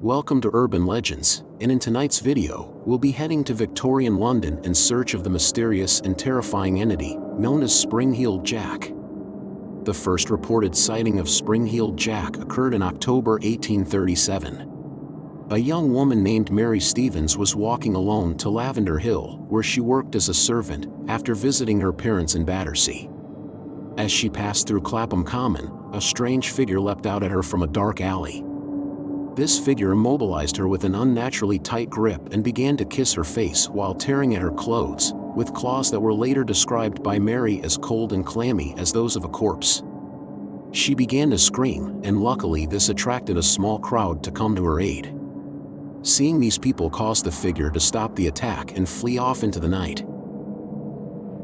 Welcome to Urban Legends, and in tonight's video, we'll be heading to Victorian London in search of the mysterious and terrifying entity known as Spring-Heeled Jack. The first reported sighting of Spring-Heeled Jack occurred in October 1837. A young woman named Mary Stevens was walking alone to Lavender Hill, where she worked as a servant, after visiting her parents in Battersea. As she passed through Clapham Common, a strange figure leapt out at her from a dark alley. This figure immobilized her with an unnaturally tight grip and began to kiss her face while tearing at her clothes, with claws that were later described by Mary as cold and clammy as those of a corpse. She began to scream, and luckily this attracted a small crowd to come to her aid. Seeing these people caused the figure to stop the attack and flee off into the night.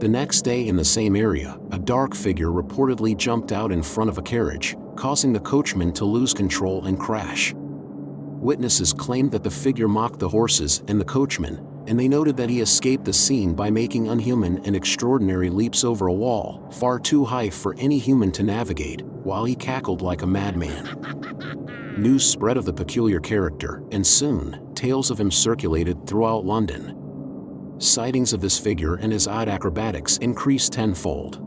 The next day in the same area, a dark figure reportedly jumped out in front of a carriage, causing the coachman to lose control and crash. Witnesses claimed that the figure mocked the horses and the coachman, and they noted that he escaped the scene by making unhuman and extraordinary leaps over a wall, far too high for any human to navigate, while he cackled like a madman. News spread of the peculiar character, and soon, tales of him circulated throughout London. Sightings of this figure and his odd acrobatics increased tenfold.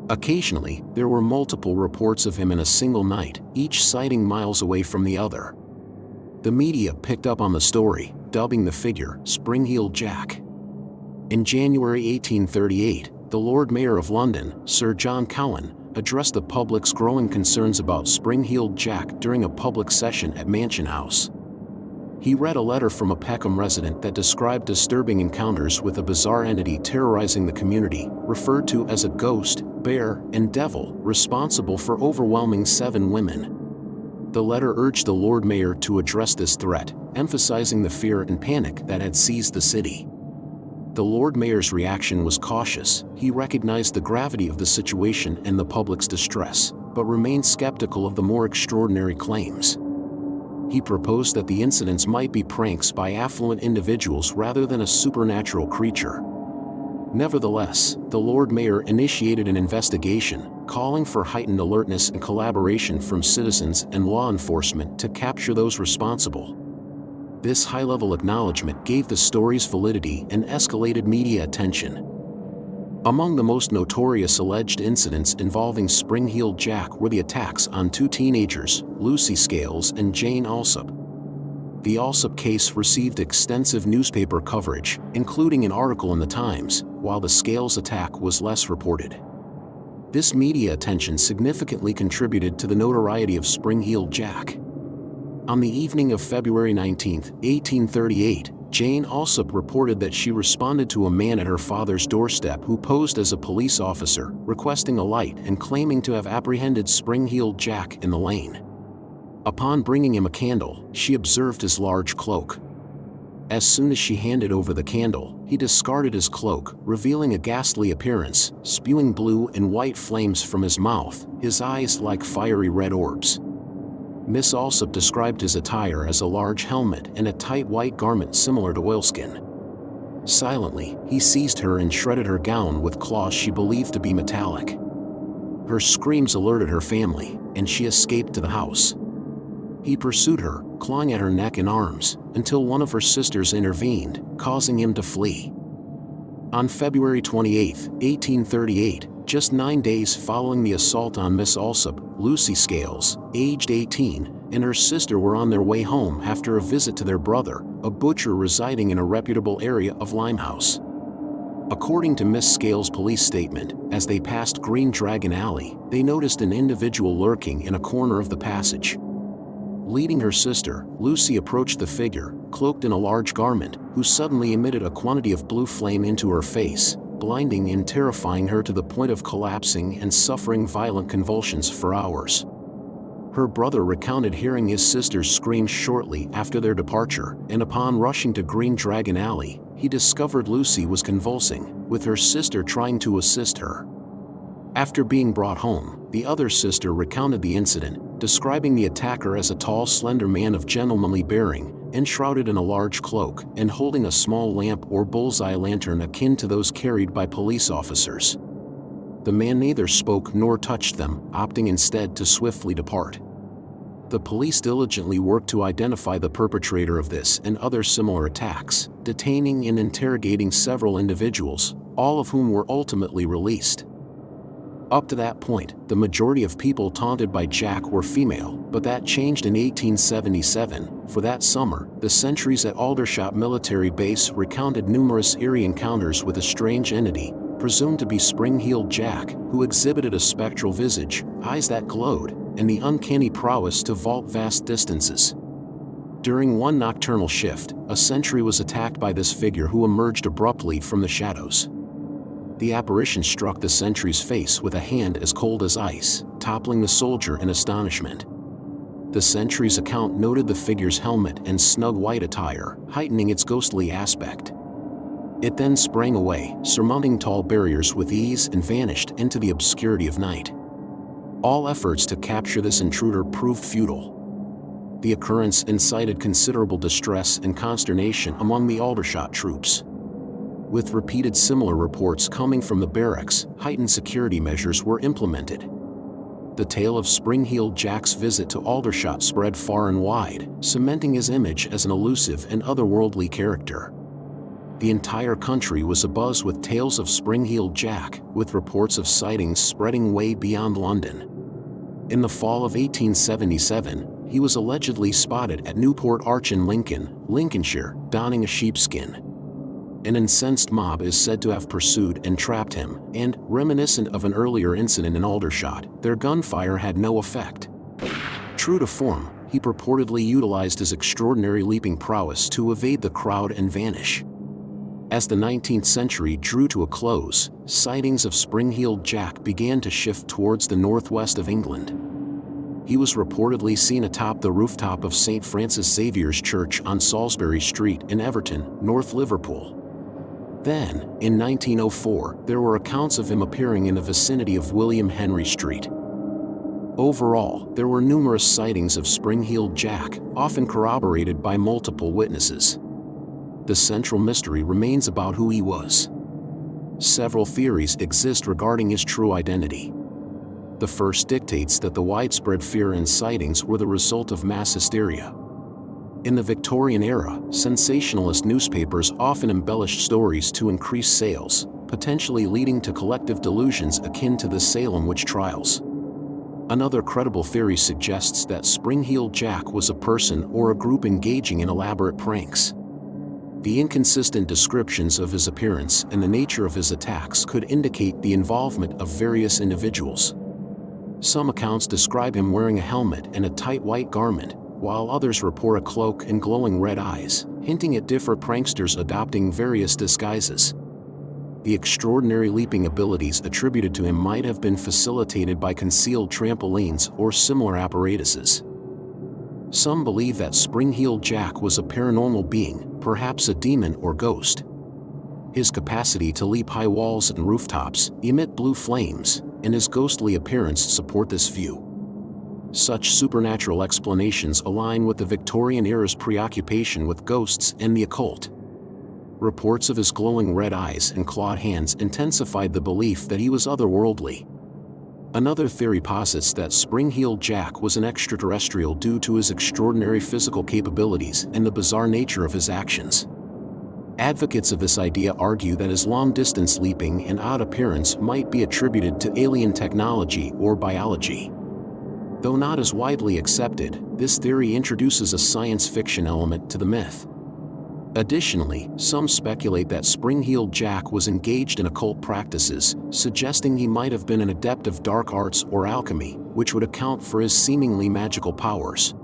Occasionally, there were multiple reports of him in a single night, each sighting miles away from the other. The media picked up on the story, dubbing the figure Spring-Heeled Jack. In January 1838, the Lord Mayor of London, Sir John Cowan, addressed the public's growing concerns about Spring-Heeled Jack during a public session at Mansion House. He read a letter from a Peckham resident that described disturbing encounters with a bizarre entity terrorizing the community, referred to as a ghost, bear, and devil, responsible for overwhelming 7 women. The letter urged the Lord Mayor to address this threat, emphasizing the fear and panic that had seized the city. The Lord Mayor's reaction was cautious. He recognized the gravity of the situation and the public's distress, but remained skeptical of the more extraordinary claims. He proposed that the incidents might be pranks by affluent individuals rather than a supernatural creature. Nevertheless, the Lord Mayor initiated an investigation, calling for heightened alertness and collaboration from citizens and law enforcement to capture those responsible. This high-level acknowledgement gave the story's validity and escalated media attention. Among the most notorious alleged incidents involving Spring-Heeled Jack were the attacks on 2 teenagers, Lucy Scales and Jane Alsop. The Alsop case received extensive newspaper coverage, including an article in the Times, while the Scales attack was less reported. This media attention significantly contributed to the notoriety of Spring-Heeled Jack. On the evening of February 19, 1838, Jane Alsop reported that she responded to a man at her father's doorstep who posed as a police officer, requesting a light and claiming to have apprehended Spring-Heeled Jack in the lane. Upon bringing him a candle, she observed his large cloak. As soon as she handed over the candle, he discarded his cloak, revealing a ghastly appearance, spewing blue and white flames from his mouth, his eyes like fiery red orbs. Miss Alsop described his attire as a large helmet and a tight white garment similar to oilskin. Silently, he seized her and shredded her gown with claws she believed to be metallic. Her screams alerted her family, and she escaped to the house. He pursued her, clawing at her neck and arms, until one of her sisters intervened, causing him to flee. On February 28, 1838, just 9 days following the assault on Miss Alsop, Lucy Scales, aged 18, and her sister were on their way home after a visit to their brother, a butcher residing in a reputable area of Limehouse. According to Miss Scales' police statement, as they passed Green Dragon Alley, they noticed an individual lurking in a corner of the passage. Leading her sister, Lucy approached the figure, cloaked in a large garment, who suddenly emitted a quantity of blue flame into her face, blinding and terrifying her to the point of collapsing and suffering violent convulsions for hours. Her brother recounted hearing his sister's screams shortly after their departure, and upon rushing to Green Dragon Alley, he discovered Lucy was convulsing, with her sister trying to assist her. After being brought home, the other sister recounted the incident, describing the attacker as a tall, slender man of gentlemanly bearing, enshrouded in a large cloak, and holding a small lamp or bullseye lantern akin to those carried by police officers. The man neither spoke nor touched them, opting instead to swiftly depart. The police diligently worked to identify the perpetrator of this and other similar attacks, detaining and interrogating several individuals, all of whom were ultimately released. Up to that point, the majority of people taunted by Jack were female, but that changed in 1877. For that summer, the sentries at Aldershot Military Base recounted numerous eerie encounters with a strange entity, presumed to be Spring-Heeled Jack, who exhibited a spectral visage, eyes that glowed, and the uncanny prowess to vault vast distances. During one nocturnal shift, a sentry was attacked by this figure who emerged abruptly from the shadows. The apparition struck the sentry's face with a hand as cold as ice, toppling the soldier in astonishment. The sentry's account noted the figure's helmet and snug white attire, heightening its ghostly aspect. It then sprang away, surmounting tall barriers with ease, and vanished into the obscurity of night. All efforts to capture this intruder proved futile. The occurrence incited considerable distress and consternation among the Aldershot troops. With repeated similar reports coming from the barracks, heightened security measures were implemented. The tale of Spring-Heeled Jack's visit to Aldershot spread far and wide, cementing his image as an elusive and otherworldly character. The entire country was abuzz with tales of Spring-Heeled Jack, with reports of sightings spreading way beyond London. In the fall of 1877, he was allegedly spotted at Newport Arch in Lincolnshire, donning a sheepskin. An incensed mob is said to have pursued and trapped him, and, reminiscent of an earlier incident in Aldershot, their gunfire had no effect. True to form, he purportedly utilized his extraordinary leaping prowess to evade the crowd and vanish. As the 19th century drew to a close, sightings of Spring-Heeled Jack began to shift towards the northwest of England. He was reportedly seen atop the rooftop of St. Francis Xavier's Church on Salisbury Street in Everton, North Liverpool. Then, in 1904, there were accounts of him appearing in the vicinity of William Henry Street. Overall, there were numerous sightings of Spring-Heeled Jack, often corroborated by multiple witnesses. The central mystery remains about who he was. Several theories exist regarding his true identity. The first dictates that the widespread fear and sightings were the result of mass hysteria. In the Victorian era, sensationalist newspapers often embellished stories to increase sales, potentially leading to collective delusions akin to the Salem witch trials. Another credible theory suggests that Spring-Heeled Jack was a person or a group engaging in elaborate pranks. The inconsistent descriptions of his appearance and the nature of his attacks could indicate the involvement of various individuals. Some accounts describe him wearing a helmet and a tight white garment, while others report a cloak and glowing red eyes, hinting at different pranksters adopting various disguises. The extraordinary leaping abilities attributed to him might have been facilitated by concealed trampolines or similar apparatuses. Some believe that Spring-Heeled Jack was a paranormal being, perhaps a demon or ghost. His capacity to leap high walls and rooftops, emit blue flames, and his ghostly appearance support this view. Such supernatural explanations align with the Victorian era's preoccupation with ghosts and the occult. Reports of his glowing red eyes and clawed hands intensified the belief that he was otherworldly. Another theory posits that Spring-Heeled Jack was an extraterrestrial due to his extraordinary physical capabilities and the bizarre nature of his actions. Advocates of this idea argue that his long-distance leaping and odd appearance might be attributed to alien technology or biology. Though not as widely accepted, this theory introduces a science fiction element to the myth. Additionally, some speculate that Spring-Heeled Jack was engaged in occult practices, suggesting he might have been an adept of dark arts or alchemy, which would account for his seemingly magical powers.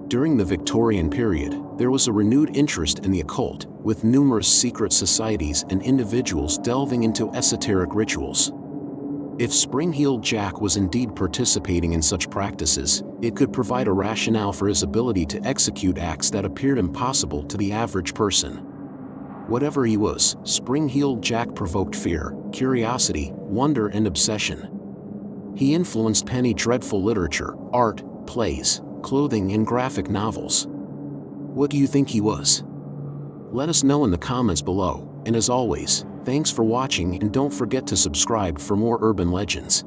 During the Victorian period, there was a renewed interest in the occult, with numerous secret societies and individuals delving into esoteric rituals. If Spring-Heeled Jack was indeed participating in such practices, it could provide a rationale for his ability to execute acts that appeared impossible to the average person. Whatever he was, Spring-Heeled Jack provoked fear, curiosity, wonder, and obsession. He influenced penny dreadful literature, art, plays, clothing, and graphic novels. What do you think he was? Let us know in the comments below, and as always, thanks for watching, and don't forget to subscribe for more urban legends.